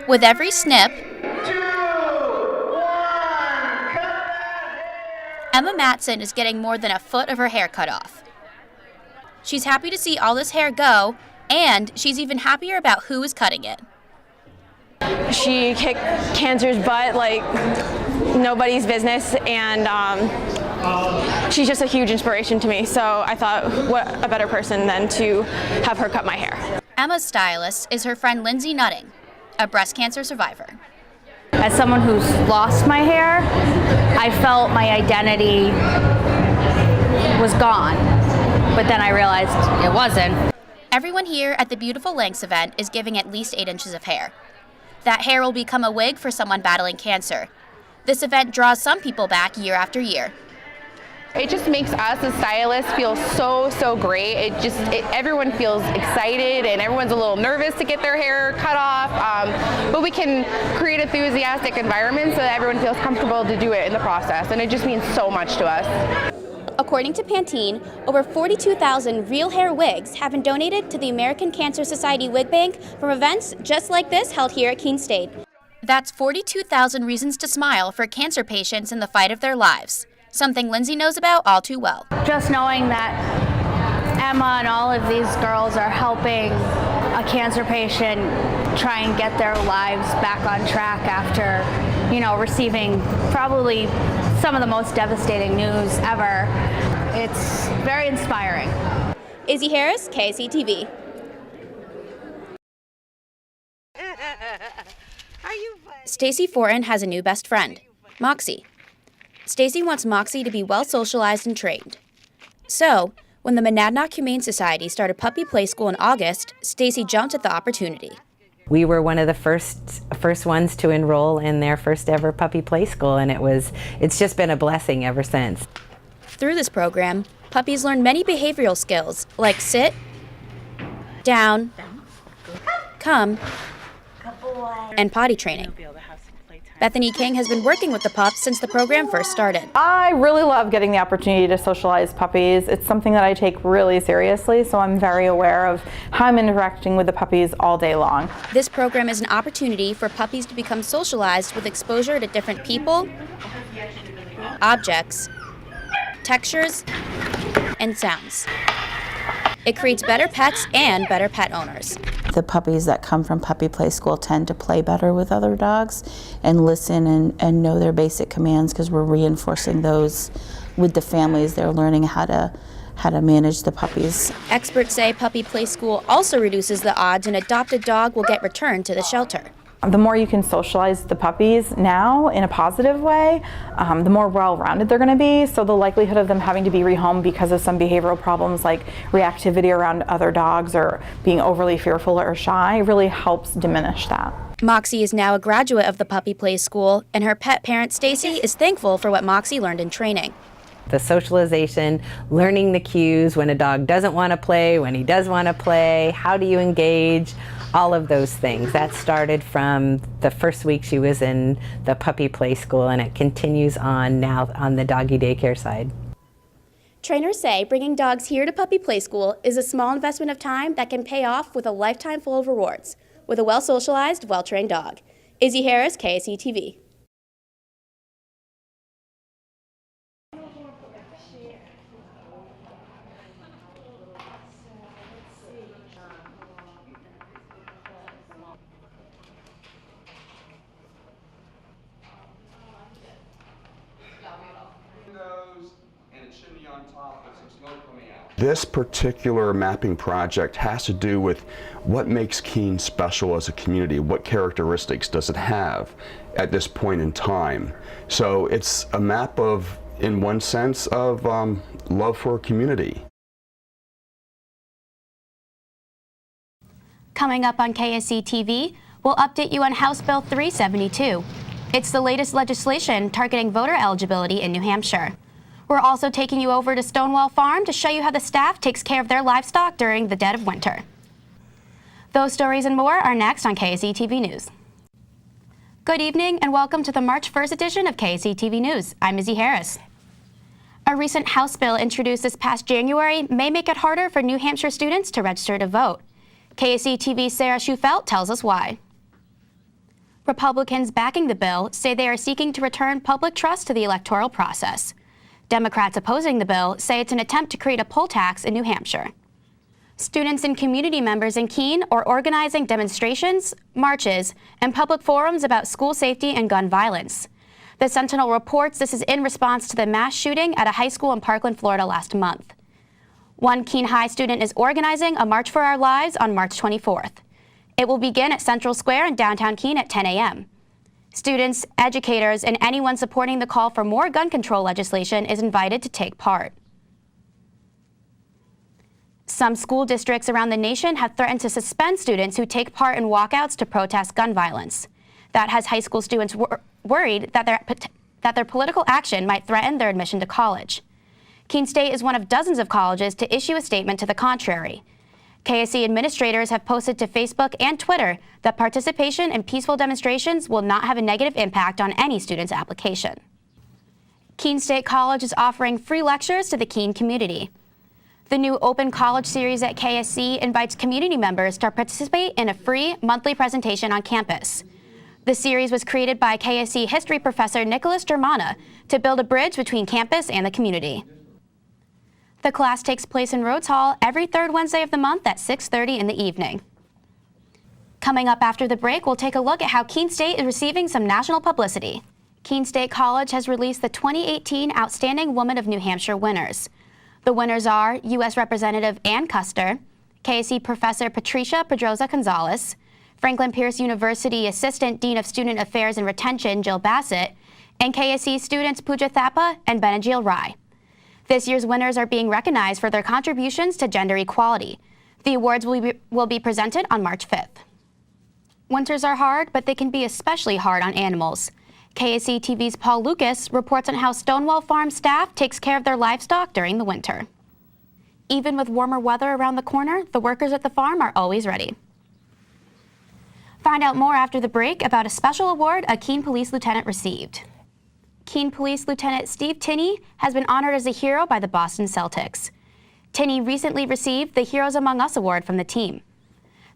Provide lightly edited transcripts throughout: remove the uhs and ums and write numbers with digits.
With every snip, Emma Matson is getting more than a foot of her hair cut off. She's happy to see all this hair go, and she's even happier about who is cutting it. She kicked cancer's butt like nobody's business, and she's just a huge inspiration to me. So I thought, what a better person than to have her cut my hair. Emma's stylist is her friend Lindsay Nutting, a breast cancer survivor. As someone who's lost my hair, I felt my identity was gone, but then I realized it wasn't. Everyone here at the Beautiful Lengths event is giving at least 8 inches of hair. That hair will become a wig for someone battling cancer. This event draws some people back year after year. It just makes us as stylists feel so great. Everyone feels excited and everyone's a little nervous to get their hair cut off, but we can create enthusiastic environments so that everyone feels comfortable to do it in the process, and it just means so much to us. According to Pantene, over 42,000 real hair wigs have been donated to the American Cancer Society Wig Bank from events just like this held here at Keene State. That's 42,000 reasons to smile for cancer patients in the fight of their lives, something Lindsay knows about all too well. Just knowing that Emma and all of these girls are helping a cancer patient try and get their lives back on track after, receiving probably some of the most devastating news ever. It's very inspiring. Izzy Harris, KSETV. Stacy Fortin has a new best friend, Moxie. Stacy wants Moxie to be well socialized and trained. So, when the Monadnock Humane Society started Puppy Play School in August, Stacy jumped at the opportunity. We were one of the first ones to enroll in their first ever Puppy Play School, and it's just been a blessing ever since. Through this program, puppies learn many behavioral skills like sit, down, come, and potty training. Bethany King has been working with the pups since the program first started. I really love getting the opportunity to socialize puppies. It's something that I take really seriously, so I'm very aware of how I'm interacting with the puppies all day long. This program is an opportunity for puppies to become socialized with exposure to different people, objects, textures, and sounds. It creates better pets and better pet owners. The puppies that come from Puppy Play School tend to play better with other dogs and listen and know their basic commands because we're reinforcing those with the families. They're learning how to manage the puppies. Experts say Puppy Play School also reduces the odds an adopted dog will get returned to the shelter. The more you can socialize the puppies now in a positive way, the more well-rounded they're going to be. So the likelihood of them having to be rehomed because of some behavioral problems like reactivity around other dogs or being overly fearful or shy really helps diminish that. Moxie is now a graduate of the Puppy Play School, and her pet parent Stacy is thankful for what Moxie learned in training. The socialization, learning the cues when a dog doesn't want to play, when he does want to play, how do you engage, all of those things. That started from the first week she was in the Puppy Play School, and it continues on now on the doggy daycare side. Trainers say bringing dogs here to Puppy Play School is a small investment of time that can pay off with a lifetime full of rewards with a well-socialized, well-trained dog. Izzy Harris, KSETV. This particular mapping project has to do with what makes Keene special as a community. What characteristics does it have at this point in time? So it's a map of, in one sense, of love for a community. Coming up on KSC TV, we'll update you on House Bill 372. It's the latest legislation targeting voter eligibility in New Hampshire. We're also taking you over to Stonewall Farm to show you how the staff takes care of their livestock during the dead of winter. Those stories and more are next on KSC TV News. Good evening and welcome to the March 1st edition of KSC TV News. I'm Izzy Harris. A recent House bill introduced this past January may make it harder for New Hampshire students to register to vote. KSC TV's Sarah Schufelt tells us why. Republicans backing the bill say they are seeking to return public trust to the electoral process. Democrats opposing the bill say it's an attempt to create a poll tax in New Hampshire. Students and community members in Keene are organizing demonstrations, marches, and public forums about school safety and gun violence. The Sentinel reports this is in response to the mass shooting at a high school in Parkland, Florida last month. One Keene High student is organizing a March for Our Lives on March 24th. It will begin at Central Square in downtown Keene at 10 a.m. Students, educators, and anyone supporting the call for more gun control legislation is invited to take part. Some school districts around the nation have threatened to suspend students who take part in walkouts to protest gun violence. That has high school students worried that their political action might threaten their admission to college. Keene State is one of dozens of colleges to issue a statement to the contrary. KSE administrators have posted to Facebook and Twitter that participation in peaceful demonstrations will not have a negative impact on any student's application. Keene State College is offering free lectures to the Keene community. The new Open College series at KSC invites community members to participate in a free monthly presentation on campus. The series was created by KSC history professor Nicholas Germana to build a bridge between campus and the community. The class takes place in Rhodes Hall every third Wednesday of the month at 6:30 in the evening. Coming up after the break, we'll take a look at how Keene State is receiving some national publicity. Keene State College has released the 2018 Outstanding Woman of New Hampshire winners. The winners are U.S. Representative Ann Custer, KSC Professor Patricia Pedroza Gonzalez, Franklin Pierce University Assistant Dean of Student Affairs and Retention Jill Bassett, and KSC students Pooja Thapa and Benajil Rai. This year's winners are being recognized for their contributions to gender equality. The awards will be presented on March 5th. Winters are hard, but they can be especially hard on animals. KSE TV's Paul Lucas reports on how Stonewall Farm staff takes care of their livestock during the winter. Even with warmer weather around the corner, the workers at the farm are always ready. Find out more after the break about a special award a Keene Police Lieutenant received. Keene Police Lieutenant Steve Tinney has been honored as a hero by the Boston Celtics. Tinney recently received the Heroes Among Us award from the team.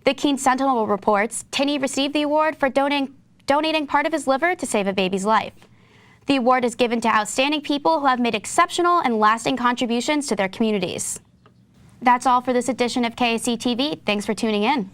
The Keene Sentinel reports Tinney received the award for donating part of his liver to save a baby's life. The award is given to outstanding people who have made exceptional and lasting contributions to their communities. That's all for this edition of KSE TV. Thanks for tuning in.